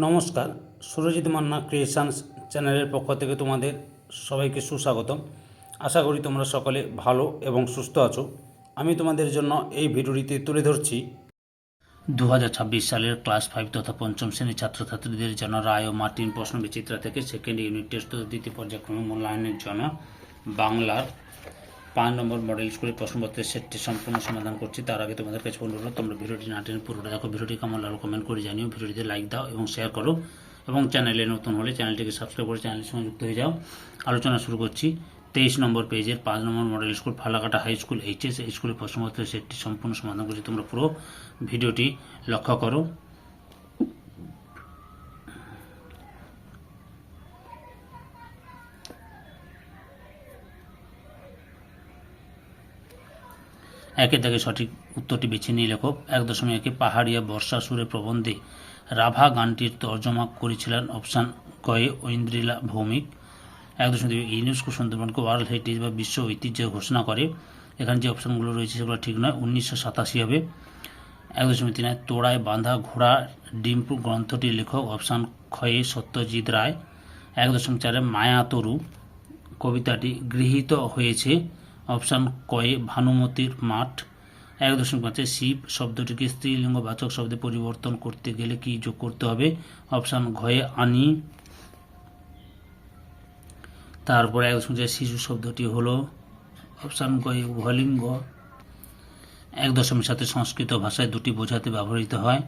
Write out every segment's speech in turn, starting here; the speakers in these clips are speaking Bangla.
নমস্কার, সুরজিৎ মান্না ক্রিয়েশনস চ্যানেলের পক্ষ থেকে তোমাদের সবাইকে সুস্বাগতম। আশা করি তোমরা সকলে ভালো এবং সুস্থ আছো। আমি তোমাদের জন্য এই ভিডিওটিতে তুলে ধরছি 2026 সালের ক্লাস 5 তথা পঞ্চম শ্রেণীর ছাত্রছাত্রীদের জন্য রায় ও মার্টিন প্রশ্ন বিচিত্রা থেকে সেকেন্ড ইউনিট টেস্ট ও দ্বিতীয় পর্যায়ক্রমে মূল্যায়নের জন্য বাংলার 5 নম্বর মডেল স্কুলের প্রশ্নপত্রের সেটটি সম্পূর্ণ সমাধান করছি। তার আগে তোমাদের কাছে অনুরোধ, তোমরা ভিডিওটি না টেনে পুরোটা দেখো। ভিডিওটি কেমন লাগলো কমেন্ট করে জানিও, ভিডিওটিতে লাইক দাও এবং শেয়ার করো, এবং চ্যানেলে নতুন হলে চ্যানেলটিকে সাবস্ক্রাইব করে চ্যানেলের সঙ্গে যুক্ত হয়ে যাও। আলোচনা শুরু করছি। 23 নম্বর পেজের 5 নম্বর model school Falakata high school HS এই স্কুলের প্রশ্নপত্রের সেটটি সম্পূর্ণ সমাধান করছি। তোমরা পুরো ভিডিওটি লক্ষ্য করো। একে থেকে সঠিক উত্তরটি বেছে নিয়ে লেখক। 1.1 পাহাড়িয়া বর্ষা সুরে প্রবন্ধে রাভা গানটির তর্জমা করেছিলেন অপশান কয়ে ঐন্দ্রিলা ভৌমিক। 1.2 ইউনেস্কো সুন্দরবনকে ওয়ার্ল্ড হেরিটেজ বা বিশ্ব ঐতিহ্য ঘোষণা করে। এখানে যে অপশানগুলো রয়েছে সেগুলো ঠিক নয়, 1987 হবে। 1.3 তোড়ায় বাঁধা ঘোড়া ডিম্পু গ্রন্থটির লেখক অপশান ক্ষয়ে সত্যজিৎ রায়। 1.4 মায়াতরু কবিতাটি গৃহীত হয়েছে অপশান কয়ে ভানুমতির মাঠ। 1.5 শিব শব্দটিকে স্ত্রীলিঙ্গবাচক শব্দে পরিবর্তন করতে গেলে কি যোগ করতে হবে? অপশান ঘয়ে আনি। তারপরে 1.6 শিশু শব্দটি হলো অপশান গয়ে উভয়লিঙ্গ। 1.7 সংস্কৃত ভাষায় দুটি বোঝাতে ব্যবহৃত হয়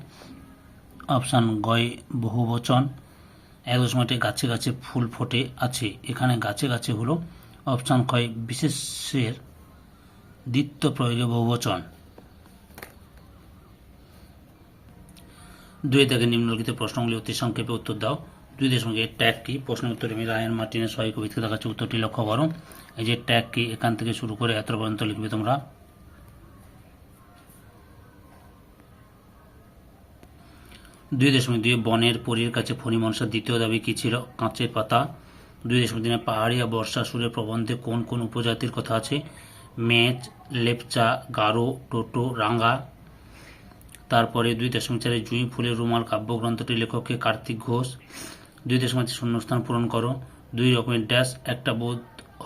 অপশান গয়ে বহুবচন। 1.8 গাছে গাছে ফুল ফোটে আছে, এখানে গাছে গাছে হলো অপশান ক্ষয় বিশেষের দ্বিত্ব প্রয়োগে বহুবচন। 2 থেকে নিম্নলিখিত প্রশ্নগুলি অতি সংক্ষেপে উত্তর দাও। 2.1 ট্যাগ কি? প্রশ্নের উত্তরে আমি রায়ান মার্টিনের সহায়ক কবিতা দেখাচ্ছি, উত্তরটি লক্ষ্য করো। এই যে ট্যাগ কি, এখান থেকে শুরু করে এত পর্যন্ত লিখবে তোমরা। 2.2 বনের পরীর কাছে ফণি মনসার দ্বিতীয় দাবি কি ছিল? কাঁচের পাতা। 2.3 পাহাড়িয়া বর্ষা সুরে প্রবন্ধে কোন কোন উপজাতির কথা আছে? মেচ, লেপচা, গারো, টোটো, রাঙ্গা। তারপরে 2.4 জুঁই ফুলের রুমাল কাব্যগ্রন্থটির লেখককে কার্তিক ঘোষ। 2.5 শূন্যস্থান পূরণ করো। 2 রকমের ড্যাশ একটা বোধ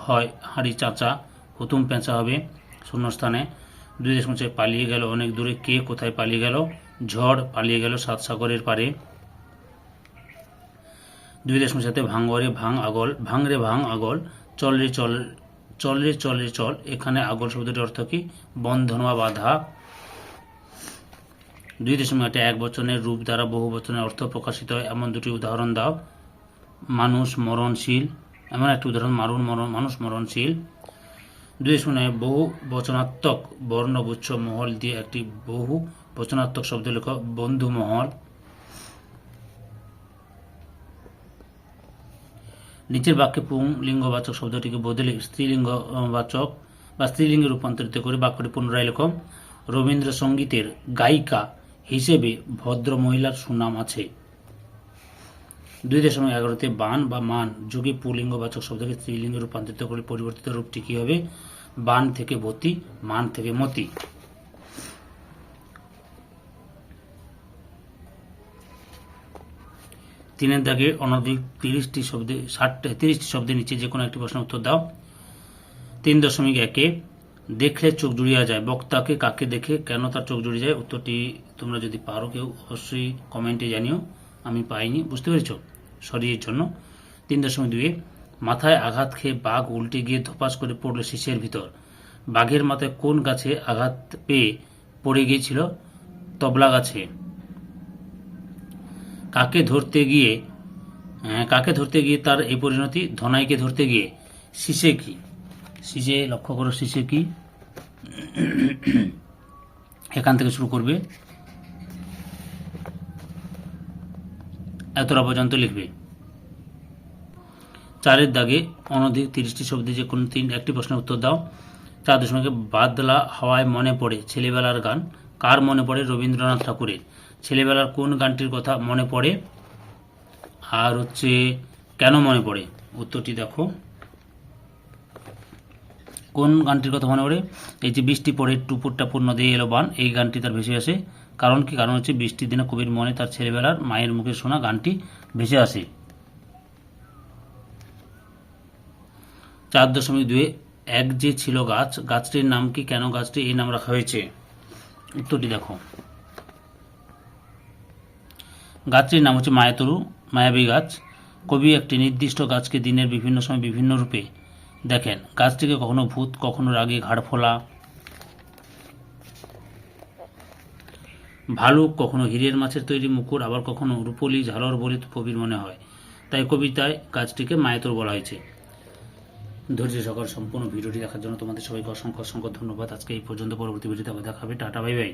হয় হাঁড়ি চাচা, হুতুম পেঁচা হবে শূন্যস্থানে। 2.5 পালিয়ে গেল অনেক দূরে, কে কোথায় পালিয়ে গেল? ঝড় পালিয়ে গেল 7 সাগরের পারে। 2.7 ভাঙরে ভাঙ আগল, ভাঙরে ভাঙ আগল, চল রে চল, চল রে চল রে চল, এখানে আগল শব্দটির অর্থ কি? বন্ধন বা বাধা। 2.8 এক বচনের রূপ দ্বারা বহু বচনের অর্থ প্রকাশিত হয় এমন দুটি উদাহরণ দাও। মানুষ মরণশীল, এমন একটি উদাহরণ মানুষ মরণশীল। 2.9 বহু বচনাত্মক বর্ণগুচ্ছ মহল দিয়ে একটি বহু বচনাত্মক শব্দ লেখ বন্ধু মহল। নিচের বাক্যে পুংলিঙ্গবাচক শব্দটিকে বদলে স্ত্রীলিঙ্গবাচক বা স্ত্রীলিঙ্গে রূপান্তরিত করে বাক্যটি পুনরায় লেখ। রবীন্দ্রসঙ্গীতের গায়িকা হিসেবে ভদ্র মহিলার সুনাম আছে। 2.11 বান বা মান যুগে পুলিঙ্গবাচক শব্দকে স্ত্রীলিঙ্গে রূপান্তরিত করে পরিবর্তিত রূপটি কি হবে? বান থেকে বতী, মান থেকে মতি। 3 দাগে অনধিক 30টি শব্দের নিচে যে কোনো একটি প্রশ্নের উত্তর দাও। 3.1 দেখলে চোখ জুড়িয়ে যায়, বক্তাকে কাকে দেখে কেন তার চোখ জুড়িয়ে যায়? উত্তরটি তোমরা যদি পারো কেউ অবশ্যই কমেন্টে জানিও, আমি পাইনি, বুঝতে পেরেছ? সরিয়ের জন্য। 3.2 মাথায় আঘাত খেয়ে বাঘ উল্টে গিয়ে ধপাস করে পড়ল শীষের ভিতর, বাঘের মাথায় কোন গাছে আঘাত পেয়ে পড়ে গিয়েছিল? তবলা গাছে। কাকে ধরতে গিয়ে তার এই পরিণতি? ধনাইকে ধরতে গিয়ে। শীষে কি? শীষে লক্ষ্য করো, শীষে কি? এখান থেকে শুরু করবে, এতটা পর্যন্ত লিখবে। 4 দাগে অনধিক 30টি শব্দে যে কোনো একটি প্রশ্নের উত্তর দাও। 4.1 বাদলা হাওয়ায় মনে পড়ে ছেলেবেলার গান, কার মনে পড়ে? রবীন্দ্রনাথ ঠাকুরের। ছেলেবেলার কোন গানটির কথা মনে পড়ে? আর কেন মনে পড়ে? উত্তরটি দেখো, কোন গানটির কথা মনে পড়ে? এই যে বৃষ্টি পড়ে টুপুরটা পূর্ণ দিয়ে এলো বান, এই গানটি তার ভেসে আসে কারণ কি? কারণ হচ্ছে বৃষ্টির দিনে কবির মনে তার ছেলেবেলার মায়ের মুখে শোনা গানটি ভেসে আসে। 4.2 এক যে ছিল গাছ, গাছটির নাম কি? কেন গাছটি এই নাম রাখা হয়েছে? উত্তরটি দেখো। গাছটির নাম হচ্ছে মায়াতরু, মায়াবী গাছ। কবি একটি নির্দিষ্ট গাছকে দিনের বিভিন্ন সময় বিভিন্ন রূপে দেখেন। গাছটিকে কখনো ভূত, কখনো রাগে ঘাড় ফোলা ভালুক, কখনো হীরের মাছের তৈরি মুকুর, আবার কখনো রূপলি ঝালর বলে কবির মনে হয়। তাই কবিতায় গাছটিকে মায়াতর বলা হয়েছে। ধৈর্য সহকারে সম্পূর্ণ ভিডিওটি দেখার জন্য তোমাদের সবাইকে অসংখ্য অসংখ্য ধন্যবাদ। আজকে এই পর্যন্ত, পরবর্তী ভিডিওতে আবার দেখা হবে। Tata, bye bye.